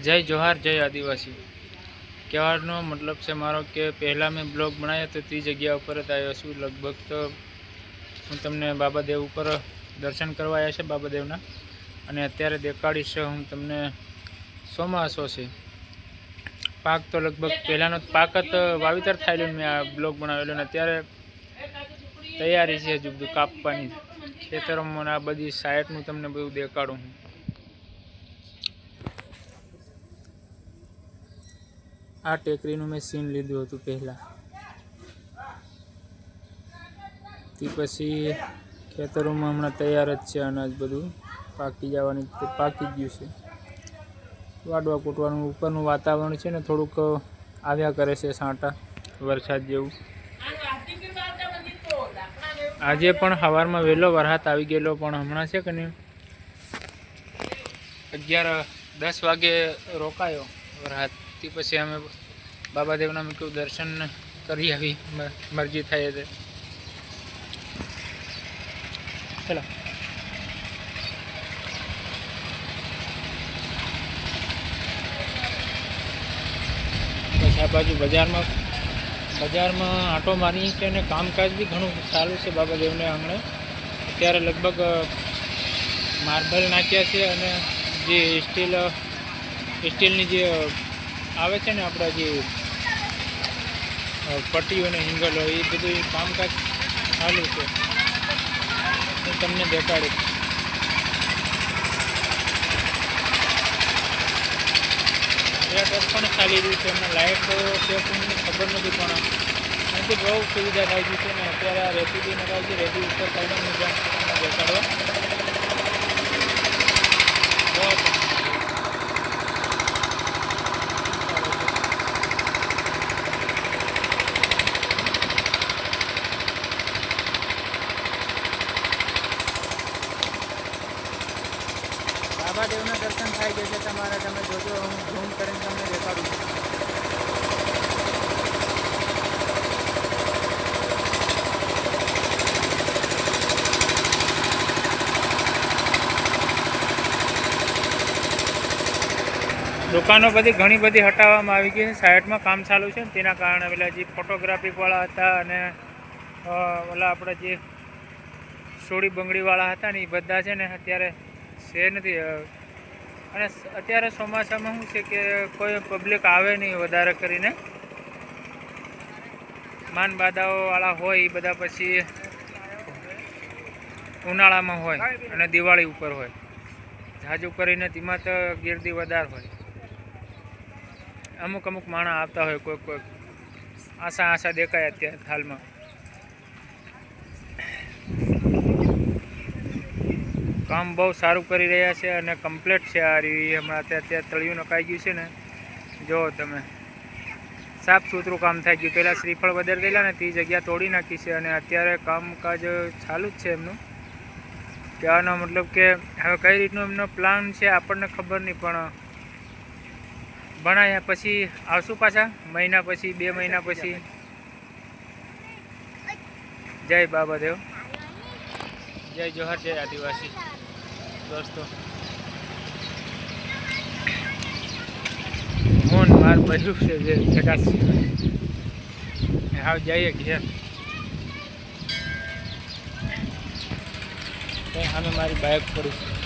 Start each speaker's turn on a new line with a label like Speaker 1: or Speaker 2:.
Speaker 1: જય જોહાર જય આદિવાસી કહેવાનો મતલબ છે મારો કે પહેલાં મેં બ્લોગ બનાવ્યો તો તે જગ્યા ઉપર જ આવ્યો છું. લગભગ તો હું તમને બાબાદેવ ઉપર દર્શન કરવા આવ્યા છે બાબાદેવના, અને અત્યારે દેખાડીશ હું તમને ચોમાસો છે. પાક તો લગભગ પહેલાંનો પાક જ વાવેતર થયેલું મેં આ બ્લોગ બનાવેલો, ને અત્યારે તૈયારી છે હજુ બધું કાપવાની ખેતરોમાં. આ બધી સાઈડનું તમને બધું દેખાડું હું. આ ટેકરીનું મેં સીન લીધું હતું પહેલાં, તે પછી ખેતરોમાં હમણાં તૈયાર જ છે. અનાજ બધું પાકી જવાની, પાકી ગયું છે. વાડવા કૂટવાનું ઉપરનું વાતાવરણ છે ને થોડુંક આવ્યા કરે છે છાંટા વરસાદ જેવું. આજે પણ સવારમાં વહેલો વરસાદ આવી ગયેલો, પણ હમણાં છે કે નહીં 11-10 વાગે રોકાયો વરસાદ. તે પછી અમે બાબાદેવના મેં કહ્યું દર્શન કરી આવી, મરજી થાય છે. ચલો પછી આ બાજુ બજારમાં આંટો મારી છે, અને કામકાજ બી ઘણું સારું છે બાબાદેવને આંગણે. અત્યારે લગભગ માર્બલ નાખ્યા છે, અને જે સ્ટીલની જે આવે છે ને આપણા જે પટ્ટીઓ અને હિંગલો, એ બધું કામકાજ ચાલુ છે. હું તમને દેખાડીશ. રેટર પણ ચાલી રહ્યું છે. એમને લાઇટ છે મને ખબર નથી, પણ અહીંથી બહુ સુવિધા થઈ ગઈ છે. ને અત્યારે આ રેતી બી નખાય છે. રેતી ઉપર થઈને હું તમને દેખાડવા બાબાદેવના દર્શન થઈ જશે તમારા. તમે જોજો, હું ઝૂમ કરીને તમને દેખાડું છું. દુકાનો બધી ઘણી બધી હટાવવામાં આવી ગઈ છે. સાઈડમાં કામ ચાલુ છે ને તેના કારણે પેલા જે ફોટોગ્રાફીવાળા હતા અને ઓલા આપણા જે સોડી બંગડીવાળા હતા ને, એ બધા છે ને અત્યારે છે નથી. અને અત્યારે ચોમાસામાં શું છે કે કોઈ પબ્લિક આવે નહીં વધારે કરીને. માનબાદાઓવાળા હોય એ બધા પછી ઉનાળામાં હોય અને દિવાળી ઉપર હોય. જાજુ કરીને તેમાં તો ગીર્દી વધારે હોય. અમુક માણસ આવતા હોય, કોઈ આશા દેખાય અત્યારે હાલમાં. કામ બહુ સારું કરી રહ્યા છે અને કમ્પ્લીટ છે. આ રહી હમણાં અત્યારે તળિયું નખાઈ ગયું છે ને, જો તમે સાફ સુથરું કામ થઈ ગયું. પહેલાં શ્રીફળ બદર ગયેલા ને તે જગ્યા તોડી નાખી છે, અને અત્યારે કામકાજ ચાલુ જ છે એમનું. કહેવાનો મતલબ કે હવે કઈ રીતનું એમનો પ્લાન છે આપણને ખબર નહીં, પણ ભણાયા પછી આવશું પાછા મહિના પછી, 2 મહિના પછી. જય બાબાદેવ, જય જોહાર, જય આદિવાસી દોસ્તો. મોન માર બધું છે જે ચકાસ હાવ જઈએ ઘેર. સામે મારી બાઇક પડી છે.